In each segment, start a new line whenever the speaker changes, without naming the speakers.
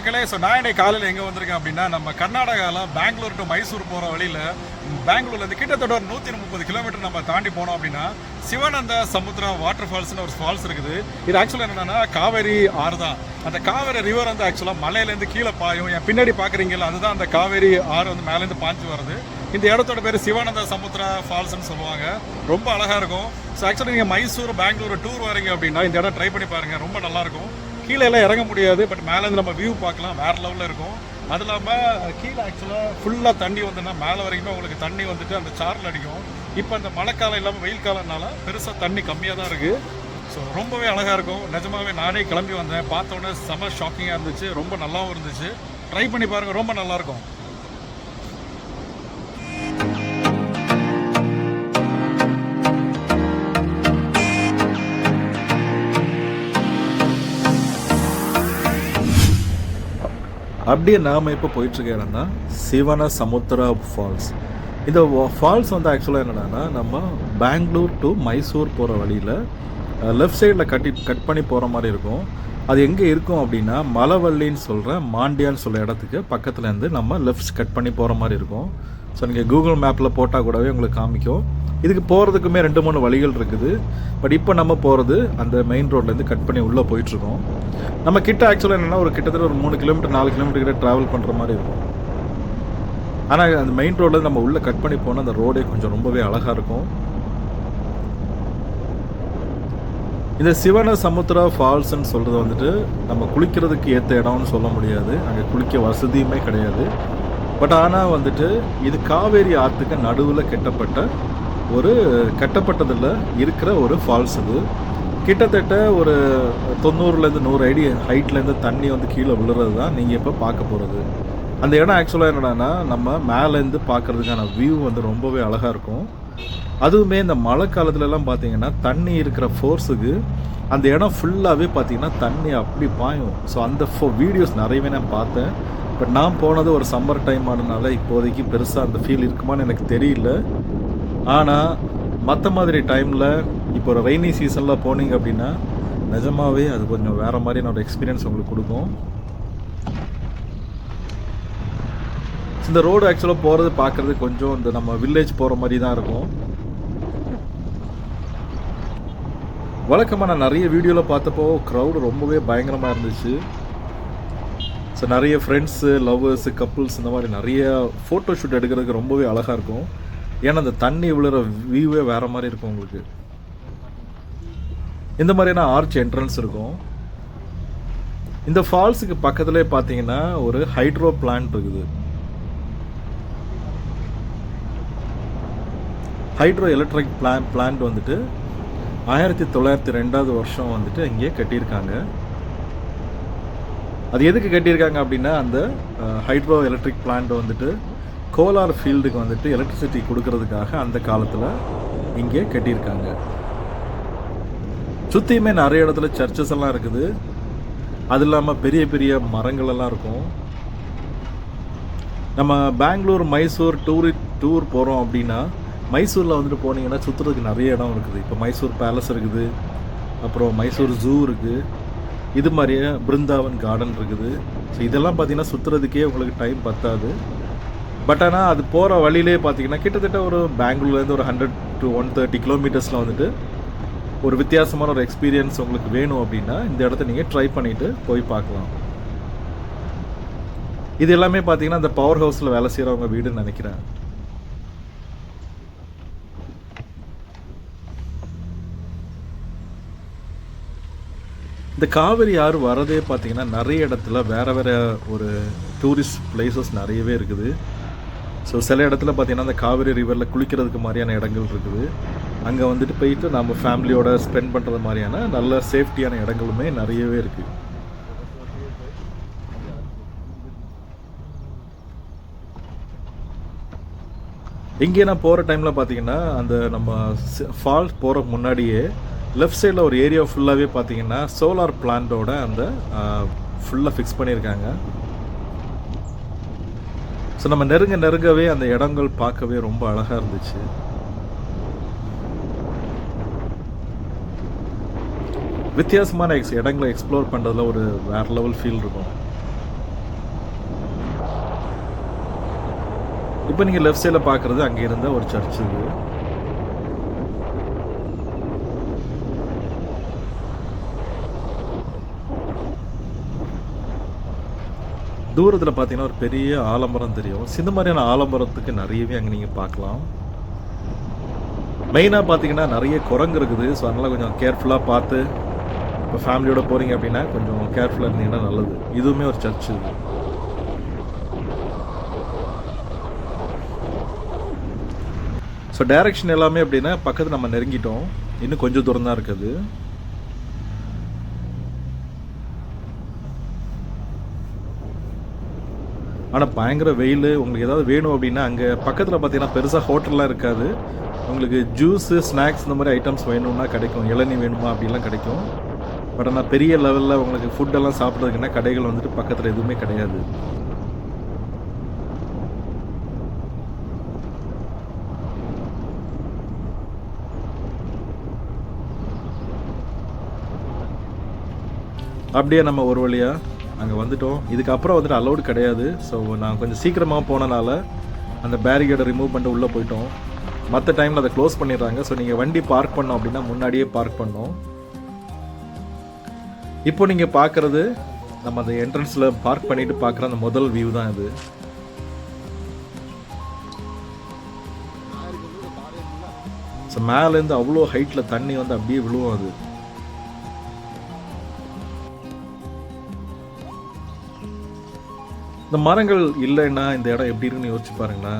மக்களே. ஸோ நான் இன்னைக்கு காலையில் எங்கே வந்திருக்கேன் அப்படின்னா, நம்ம கர்நாடகாவில் பெங்களூர் டு மைசூர் போகிற வழியில் பெங்களூர்லேருந்து கிட்டத்தட்ட ஒரு 130 கிலோமீட்டர் நம்ம தாண்டி போனோம் அப்படின்னா சிவானந்த சமுத்திரா வாட்டர் ஃபால்ஸ்னு ஒரு ஃபால்ஸ் இருக்குது. இது ஆக்சுவலாக என்னென்னா காவேரி ஆறு தான். அந்த காவேரி ரிவர் வந்து ஆக்சுவலாக மலையிலேருந்து கீழே பாயும். என் பின்னாடி பார்க்குறீங்களா, அதுதான் அந்த காவேரி ஆறு வந்து மேலேருந்து பாஞ்சு வருது. இந்த இடத்தோட பேர் சிவானந்த சமுத்திரா ஃபால்ஸ்னு சொல்லுவாங்க. ரொம்ப அழகாக இருக்கும். ஸோ ஆக்சுவலாக நீங்கள் மைசூர் பெங்களூர் டூர் வரீங்க அப்படின்னா இந்த இடம் ட்ரை பண்ணி பாருங்கள், ரொம்ப நல்லாயிருக்கும். கீழே எல்லாம் இறங்க முடியாது, பட் மேலேருந்து நம்ம வியூ பார்க்கலாம், வேறு லெவலில் இருக்கும். அது இல்லாமல் கீழே ஆக்சுவலாக ஃபுல்லாக தண்ணி வந்துன்னா மேலே வரைக்குமே உங்களுக்கு தண்ணி வந்துட்டு அந்த சாரில் அடிக்கும். இப்போ அந்த மழைக்காலம் இல்லாமல் வெயில் காலம்னால பெருசாக தண்ணி கம்மியாக தான் இருக்குது. ஸோ ரொம்பவே அழகாக இருக்கும். நிஜமாகவே நானே கிளம்பி வந்தேன், பார்த்தோன்னே செம ஷாக்கிங்காக இருந்துச்சு, ரொம்ப நல்லாவும் இருந்துச்சு. ட்ரை பண்ணி பாருங்கள், ரொம்ப நல்லாயிருக்கும். அப்படியே நாம் இப்போ போயிட்டுருக்க இடம் தான் சிவன சமுத்திரா ஃபால்ஸ். இந்த ஃபால்ஸ் வந்து ஆக்சுவலாக என்னென்னா, நம்ம பெங்களூர் டு மைசூர் போகிற வழியில் லெஃப்ட் சைடில் கட் பண்ணி போகிற மாதிரி இருக்கும். அது எங்கே இருக்கும் அப்படின்னா, மலவள்ளின்னு சொல்கிற மாண்டியான்னு சொல்கிற இடத்துக்கு பக்கத்துலேருந்து நம்ம லெஃப்ட் கட் பண்ணி போகிற மாதிரி இருக்கும். ஸோ நீங்கள் கூகுள் மேப்பில் போட்டால் கூடவே உங்களுக்கு காமிக்கும். இதுக்கு போகிறதுக்குமே 2-3 வழிகள் இருக்குது. பட் இப்போ நம்ம போகிறது அந்த மெயின் ரோட்லேருந்து கட் பண்ணி உள்ளே போயிட்டுருக்கோம். நம்ம கிட்ட ஆக்சுவலாக என்னென்னா ஒரு கிட்டத்தட்ட ஒரு 3 கிலோமீட்டர் 4 கிலோமீட்டர் கிட்ட ட்ராவல் பண்ணுற மாதிரி இருக்கும். ஆனால் அந்த மெயின் ரோட்லேருந்து நம்ம உள்ளே கட் பண்ணி போனால் அந்த ரோடே கொஞ்சம் ரொம்பவே அழகாக இருக்கும். இந்த சிவன சமுத்திரா ஃபால்ஸ்ன்னு சொல்கிறது வந்துட்டு நம்ம குளிக்கிறதுக்கு ஏற்ற இடம்னு சொல்ல முடியாது, அங்கே குளிக்க வசதியுமே கிடையாது. பட் ஆனால் வந்துட்டு இது காவேரி ஆற்றுக்கு நடுவில் கட்டப்பட்டதில் இருக்கிற ஒரு ஃபால்ஸ். இது கிட்டத்தட்ட ஒரு 90-100 அடி ஹைட்லேருந்து தண்ணி வந்து கீழே விழுறது தான் நீங்கள் இப்போ பார்க்க போகிறது. அந்த இடம் ஆக்சுவலாக என்னடான்னா, நம்ம மேலேருந்து பார்க்குறதுக்கான வியூ வந்து ரொம்பவே அழகாக இருக்கும். அதுவுமே இந்த மழை காலத்துலலாம் பார்த்தீங்கன்னா தண்ணி இருக்கிற ஃபோர்ஸுக்கு அந்த இடம் ஃபுல்லாகவே பார்த்தீங்கன்னா தண்ணி அப்படி பாயும். ஸோ அந்த வீடியோஸ் நிறையவே நான் பார்த்தேன். பட் நான் போனது ஒரு சம்மர் டைம் ஆனதுனால இப்போதைக்கு பெருசாக அந்த ஃபீல் இருக்குமான்னு எனக்கு தெரியல. ஆனால் மற்ற மாதிரி டைமில் இப்போ ஒரு ரெய்னி சீசனில் போனீங்க அப்படின்னா நிஜமாகவே அது கொஞ்சம் வேறு மாதிரியான ஒரு எக்ஸ்பீரியன்ஸ் உங்களுக்கு கொடுக்கும். இந்த ரோடு ஆக்சுவலாக போகிறது பார்க்குறது கொஞ்சம் இந்த நம்ம வில்லேஜ் போகிற மாதிரி தான் இருக்கும். வழக்கமாக நான் நிறைய வீடியோவில் பார்த்தப்போ க்ரௌடு ரொம்பவே பயங்கரமாக இருந்துச்சு. ஸோ நிறைய ஃப்ரெண்ட்ஸு, லவ்வர்ஸு, கப்புள்ஸ் இந்த மாதிரி நிறைய ஃபோட்டோ ஷூட் எடுக்கிறதுக்கு ரொம்பவே அழகாக இருக்கும். ஏன்னா அந்த தண்ணி விழுற வியூவே வேறு மாதிரி இருக்கும். உங்களுக்கு இந்த மாதிரியான ஆர்ச் என்ட்ரன்ஸ் இருக்கும். இந்த ஃபால்ஸுக்கு பக்கத்துலேயே பார்த்தீங்கன்னா ஒரு ஹைட்ரோ பிளான்ட் இருக்குது. ஹைட்ரோ எலக்ட்ரிக் பிளான்ட் வந்துட்டு 1902 வந்துட்டு இங்கே கட்டியிருக்காங்க. அது எதுக்கு கட்டியிருக்காங்க அப்படின்னா, அந்த ஹைட்ரோ எலக்ட்ரிக் பிளான்ட் வந்துட்டு கோலார் ஃபீல்டுக்கு வந்துட்டு எலக்ட்ரிசிட்டி கொடுக்கறதுக்காக அந்த காலத்தில் இங்கே கட்டியிருக்காங்க. சுற்றியுமே நிறைய இடத்துல சர்ச்சஸ் எல்லாம் இருக்குது. அது இல்லாமல் பெரிய பெரிய மரங்கள் எல்லாம் இருக்கும். நம்ம பெங்களூர் மைசூர் டூர் போகிறோம் அப்படின்னா மைசூரில் வந்துட்டு போனீங்கன்னா சுற்றுறதுக்கு நிறைய இடம் இருக்குது. இப்போ மைசூர் பேலஸ் இருக்குது, அப்புறம் மைசூர் ஜூ இருக்குது, இது மாதிரியே பிருந்தாவன் கார்டன் இருக்குது. ஸோ இதெல்லாம் பார்த்தீங்கன்னா சுற்றுறதுக்கே உங்களுக்கு டைம் பத்தாது. பட் ஆனால் அது போகிற வழியிலே பார்த்தீங்கன்னா கிட்டத்தட்ட ஒரு பெங்களூர்லேருந்து ஒரு 100 to 130 கிலோமீட்டர்ஸில் வந்துட்டு ஒரு வித்தியாசமான ஒரு எக்ஸ்பீரியன்ஸ் உங்களுக்கு வேணும் அப்படின்னா இந்த இடத்த நீங்கள் ட்ரை பண்ணிவிட்டு போய் பார்க்கலாம். இது எல்லாமே பார்த்தீங்கன்னா இந்த பவர் ஹவுஸில் வேலை செய்கிறவங்க வீடுன்னு நினைக்கிறேன். இந்த காவிரி ஆறு வரதே பார்த்தீங்கன்னா நிறைய இடத்துல வேறு ஒரு டூரிஸ்ட் பிளேசஸ் நிறையவே இருக்குது. ஸோ சில இடத்துல பார்த்தீங்கன்னா அந்த காவிரி ரிவரில் குளிக்கிறதுக்கு மாதிரியான இடங்கள் இருக்குது. அங்கே வந்துட்டு போயிட்டு நம்ம ஃபேமிலியோட ஸ்பெண்ட் பண்ணுறது மாதிரியான நல்ல சேஃப்டியான இடங்களுமே நிறையவே இருக்குது. இங்கே நான் போகிற டைமில் பார்த்தீங்கன்னா அந்த நம்ம ஃபால்ஸ் போகிற முன்னாடியே லெஃப்ட் சைடில் ஒரு ஏரியா ஃபுல்லாகவே பார்த்தீங்கன்னா சோலார் பிளான்ட்டோட அந்த ஃபுல்லாக ஃபிக்ஸ் பண்ணியிருக்காங்க. ஸோ நம்ம நெருங்கவே அந்த இடங்கள் பார்க்கவே ரொம்ப அழகாக இருந்துச்சு. வித்தியாசமான இடங்களை எக்ஸ்ப்ளோர் பண்ணுறதுல ஒரு வேறு லெவல் ஃபீல் இருக்கும். இப்போ நீங்கள் லெஃப்ட் சைடில் பார்க்குறது அங்கே இருந்த ஒரு சர்ச் இது. தூரத்தில் பார்த்தீங்கன்னா ஒரு பெரிய ஆலமரம் தெரியும். இந்த மாதிரியான ஆலமரத்துக்கு நிறையவே அங்கே நீங்கள் பார்க்கலாம். மெயினாக பார்த்தீங்கன்னா நிறைய குரங்கு இருக்குது. ஸோ அதனால் கொஞ்சம் கேர்ஃபுல்லாக பார்த்து, இப்போ ஃபேமிலியோட போகிறீங்க அப்படின்னா கொஞ்சம் கேர்ஃபுல்லாக இருந்தீங்கன்னா நல்லது. இதுவுமே ஒரு சர்ச் இது. ஸோ டைரக்ஷன் எல்லாமே அப்படின்னா பக்கத்தில் நம்ம நெருங்கிட்டோம். இன்னும் கொஞ்சம் தூரம் தான் இருக்குது. ஆனால் பயங்கர வெயில். உங்களுக்கு ஏதாவது வேணும் அப்படின்னா அங்கே பக்கத்தில் பார்த்தீங்கன்னா பெருசாக ஹோட்டல்லாம் இருக்காது. உங்களுக்கு ஜூஸு, ஸ்நாக்ஸ் இந்த மாதிரி ஐட்டம்ஸ் வேணும்னா கிடைக்கும். இளநீ வேணுமா அப்படிலாம் கிடைக்கும். பட் ஆனால் பெரிய லெவலில் உங்களுக்கு ஃபுட்டெல்லாம் சாப்பிட்றதுக்குன்னா கடைகள் வந்துட்டு பக்கத்தில் எதுவுமே கிடையாது. அப்படியே நம்ம ஒரு வழியாக அங்கே வந்துட்டோம். இதுக்கப்புறம் வந்துட்டு அலௌடு கிடையாது. ஸோ நான் கொஞ்சம் சீக்கிரமாக போனனால அந்த பேரிகேடை ரிமூவ் பண்ணிட்டு உள்ளே போயிட்டோம். மற்ற டைமில் அதை க்ளோஸ் பண்ணிடுறாங்க. ஸோ நீங்கள் வண்டி பார்க் பண்ணோம் அப்படின்னா முன்னாடியே பார்க் பண்ணோம். இப்போ நீங்கள் பார்க்குறது நம்ம அந்த என்ட்ரன்ஸில் பார்க் பண்ணிட்டு பார்க்குற அந்த முதல் வியூ தான் இது. ஸோ மேலேருந்து அவ்வளோ ஹைட்டில் தண்ணி வந்து அப்படியே விழுவும். அது இந்த மரங்கள் இல்லைன்னா இந்த இடம் எப்படி இருக்குன்னு யோசிச்சு பாருங்களா.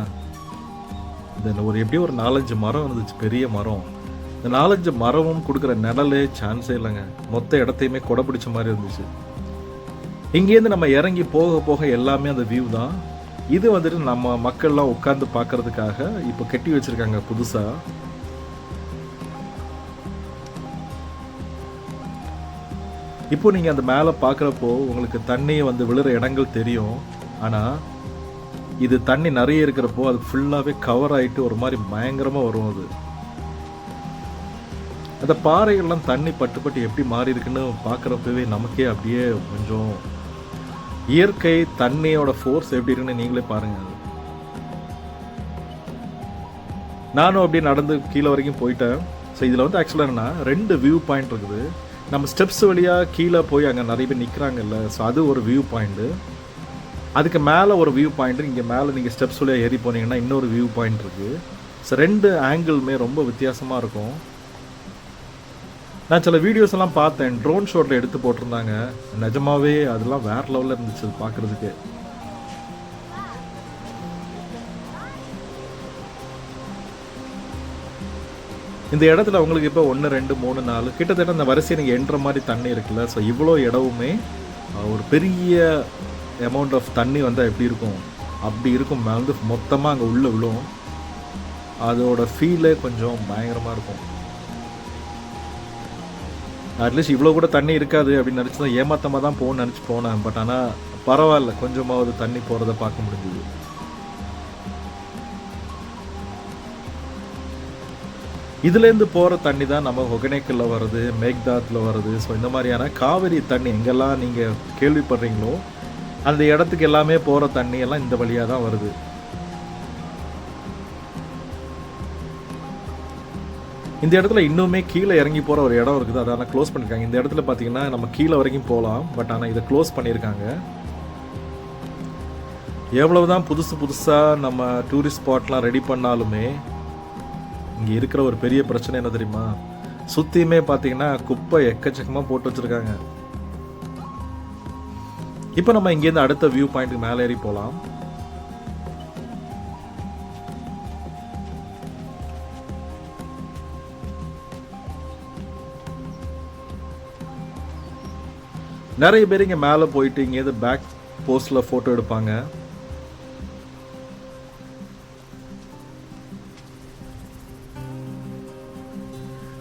இந்த ஒரு எப்படியும் ஒரு 4-5 மரம் இருந்துச்சு, பெரிய மரம். இந்த 4-5 மரமும் கொடுக்குற நிழலே சான்ஸே இல்லைங்க. மொத்த இடத்தையுமே கொடை பிடிச்ச மாதிரி இருந்துச்சு. இங்கேருந்து நம்ம இறங்கி போக போக எல்லாமே அந்த வியூ தான். இது வந்துட்டு நம்ம மக்கள்லாம் உட்காந்து பார்க்கறதுக்காக இப்போ கட்டி வச்சிருக்காங்க புதுசாக. இப்போ நீங்கள் அந்த மேலே பார்க்குறப்போ உங்களுக்கு தண்ணி வந்து விழுற இடங்கள் தெரியும். ஆனால் இது தண்ணி நிறைய இருக்கிறப்போ அது ஃபுல்லாகவே கவர் ஆகிட்டு ஒரு மாதிரி பயங்கரமாக வரும். அது அந்த பாறைகள்லாம் தண்ணி பட்டு பட்டு எப்படி மாறி இருக்குன்னு பார்க்குறப்பவே நமக்கே அப்படியே கொஞ்சம் இயற்கை தண்ணியோட ஃபோர்ஸ் எப்படி இருக்குன்னு நீங்களே பாருங்கள். அது நானும் அப்படியே நடந்து கீழே வரைக்கும் போயிட்டேன். ஸோ இதில் வந்து ஆக்சுவலாக என்னன்னா 2 வியூ பாயிண்ட் இருக்குது. நம்ம ஸ்டெப்ஸ் வழியாக கீழே போய் அங்கே நிறைய பேர் நிற்கிறாங்கல்ல, ஸோ அது ஒரு வியூ பாயிண்ட்டு. அதுக்கு மேலே ஒரு வியூ பாயிண்ட்டு, இங்கே மேலே நீங்கள் ஸ்டெப்ஸ் வழியாக ஏறி போனீங்கன்னா இன்னொரு வியூ பாயிண்ட் இருக்குது. ஸோ 2 ஆங்கிளுமே ரொம்ப வித்தியாசமாக இருக்கும். நான் சில வீடியோஸ் எல்லாம் பார்த்தேன், ட்ரோன் ஷாட்டில் எடுத்து போட்டிருந்தாங்க. நிஜமாவே அதெல்லாம் வேறு லெவலில் இருந்துச்சு அது பார்க்குறதுக்கு. இந்த இடத்துல உங்களுக்கு இப்போ 1, 2, 3, 4 கிட்டத்தட்ட அந்த வரிசையை நீங்கள் எண்ற மாதிரி தண்ணி இருக்குல்ல. ஸோ இவ்வளோ இடவுமே ஒரு பெரிய அமௌண்ட் ஆஃப் தண்ணி வந்தால் எப்படி இருக்கும் அப்படி இருக்கும். வந்து மொத்தமாக அங்கே உள்ளே விழும். அதோட ஃபீலே கொஞ்சம் பயங்கரமாக இருக்கும். அட்லீஸ்ட் இவ்வளோ கூட தண்ணி இருக்காது அப்படின்னு நினச்சி தான் ஏமாத்தமாக தான் போகணும்னு நினச்சி போனேன். பட் ஆனால் பரவாயில்ல, கொஞ்சமாவது தண்ணி போகிறத பார்க்க முடிஞ்சுது. இதுலேருந்து போகிற தண்ணி தான் நம்ம ஒகேனக்கலில் வருது, மேக்தாத்தில் வருது. ஸோ இந்த மாதிரியான காவிரி தண்ணி எங்கெல்லாம் நீங்கள் கேள்விப்படுறீங்களோ அந்த இடத்துக்கு எல்லாமே போகிற தண்ணி எல்லாம் இந்த வழியாக தான் வருது. இந்த இடத்துல இன்னுமே கீழே இறங்கி போகிற ஒரு இடம் இருக்குது. அதை ஆனால் க்ளோஸ் பண்ணியிருக்காங்க. இந்த இடத்துல பார்த்தீங்கன்னா நம்ம கீழே வரைக்கும் போகலாம். பட் ஆனால் இதை க்ளோஸ் பண்ணியிருக்காங்க. எவ்வளவுதான் புதுசாக நம்ம டூரிஸ்ட் ஸ்பாட்லாம் ரெடி பண்ணாலுமே இங்கே இருக்கிற ஒரு பெரிய பிரச்சனை என்ன தெரியுமா? சுற்றியுமே பார்த்தீங்கன்னா குப்பை எக்கச்சக்கமாக போட்டு வச்சுருக்காங்க. இப்போ நம்ம இங்கேருந்து அடுத்த வியூ பாயிண்ட்டுக்கு மேலே ஏறி போகலாம். நிறைய பேர் இங்கே மேலே போயிட்டு இங்கேருந்து பேக் போஸ்டில் ஃபோட்டோ எடுப்பாங்க.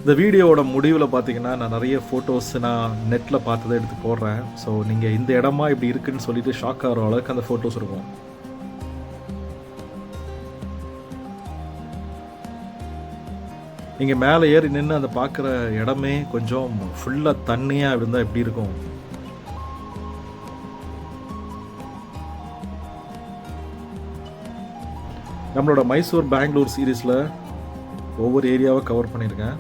இந்த வீடியோவோட முடிவில் பார்த்தீங்கன்னா நான் நிறைய ஃபோட்டோஸ் நான் நெட்டில் பார்த்ததை எடுத்து போடுறேன். ஸோ நீங்கள் இந்த இடமா இப்படி இருக்குன்னு சொல்லிட்டு ஷாக் ஆகிற அளவுக்கு அந்த ஃபோட்டோஸ் இருக்கும். நீங்கள் மேலே ஏறி நின்று அந்த பார்க்குற இடமே கொஞ்சம் ஃபுல்லாக தண்ணியாக இருந்தால் எப்படி இருக்கும்.
நம்மளோட மைசூர் பெங்களூர் சீரீஸில் ஒவ்வொரு ஏரியாவை கவர் பண்ணியிருக்கேன்.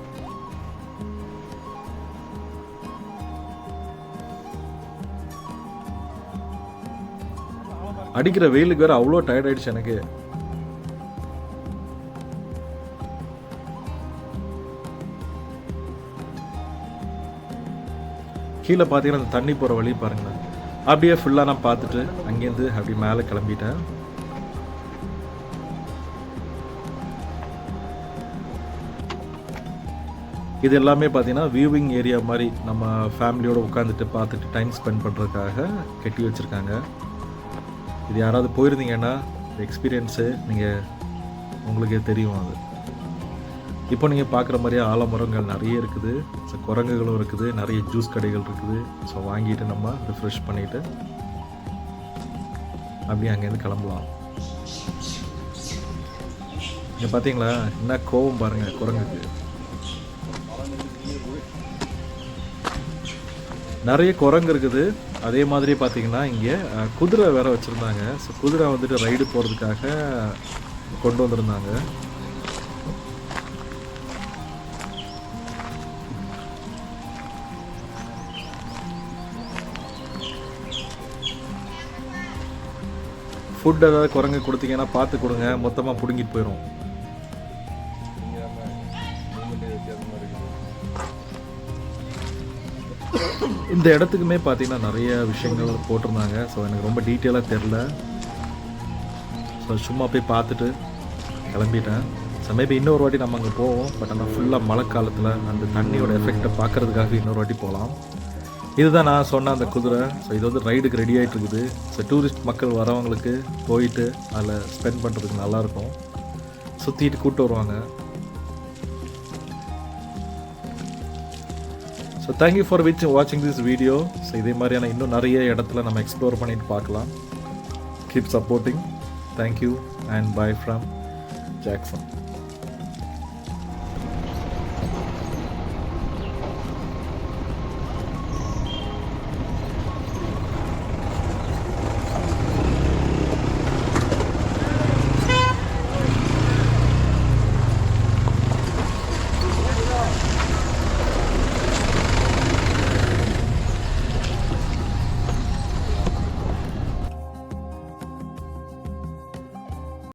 அடிக்கிற வெயிலுக்கு வேறு அவ்வளோ டயர்ட் ஆயிடுச்சு எனக்கு. கீழே பார்த்தீங்கன்னா அந்த தண்ணி போகிற வழி பாருங்களேன். அப்படியே ஃபுல்லாக நான் பார்த்துட்டு அங்கேருந்து அப்படி மேலே கிளம்பிட்டேன். இது எல்லாமே பார்த்தீங்கன்னா வியூவிங் ஏரியா மாதிரி நம்ம ஃபேமிலியோடு உட்காந்துட்டு பார்த்துட்டு டைம் ஸ்பெண்ட் பண்ணுறதுக்காக கட்டி வச்சுருக்காங்க. இது யாராவது போயிருந்தீங்கன்னா எக்ஸ்பீரியன்ஸு உங்களுக்கே தெரியும். அது இப்போ நீங்கள் பார்க்குற மாதிரியே ஆலமரங்கள் நிறைய இருக்குது. ஸோ குரங்குகளும் இருக்குது, நிறைய ஜூஸ் கடைகள் இருக்குது. ஸோ வாங்கிட்டு நம்ம ரிஃப்ரெஷ் பண்ணிவிட்டு அப்படியே அங்கேருந்து கிளம்பலாம். இங்கே பார்த்தீங்களா என்ன கோவம் பாருங்கள் குரங்குக்கு. நிறைய குரங்கு இருக்குது. அதே மாதிரி பார்த்தீங்கன்னா இங்கே குதிரை வேறு வச்சுருந்தாங்க. ஸோ குதிரை வந்துட்டு ரைடு போகிறதுக்காக கொண்டு வந்திருந்தாங்க. ஃபுட் ஏதாவது குரங்கு கொடுத்தீங்கன்னா பார்த்து கொடுங்க, மொத்தமாக பிடுங்கிட்டு போயிடும். இந்த இடத்துக்குமே பார்த்தீங்கன்னா நிறைய விஷயங்கள் போட்டிருந்தாங்க. ஸோ எனக்கு ரொம்ப டீட்டெயிலாக தெரில. ஸோ சும்மா போய் பார்த்துட்டு கிளம்பிட்டேன். ஸோ மேபி இன்னொரு வாட்டி நம்ம அங்கே போவோம். பட் ஆனால் ஃபுல்லாக மழை காலத்தில் அந்த தண்ணியோட எஃபெக்டை பார்க்குறதுக்காக இன்னொரு வாட்டி போகலாம். இதுதான் நான் சொன்ன அந்த குதிரை. ஸோ இது வந்து ரைடுக்கு ரெடி ஆகிட்டு இருக்குது. ஸோ டூரிஸ்ட் மக்கள் வரவங்களுக்கு போயிட்டு அதில் ஸ்பெண்ட் பண்ணுறதுக்கு நல்லாயிருக்கும். சுற்றிட்டு கூப்பிட்டு வருவாங்க. ஸோ தேங்க்யூ ஃபார் வாட்சிங் திஸ் வீடியோ. ஸோ இதே மாதிரியான இன்னும் நிறைய இடத்துல நம்ம எக்ஸ்ப்ளோர் பண்ணிட்டு பார்க்கலாம். Keep supporting. Thank you and by from Jackson.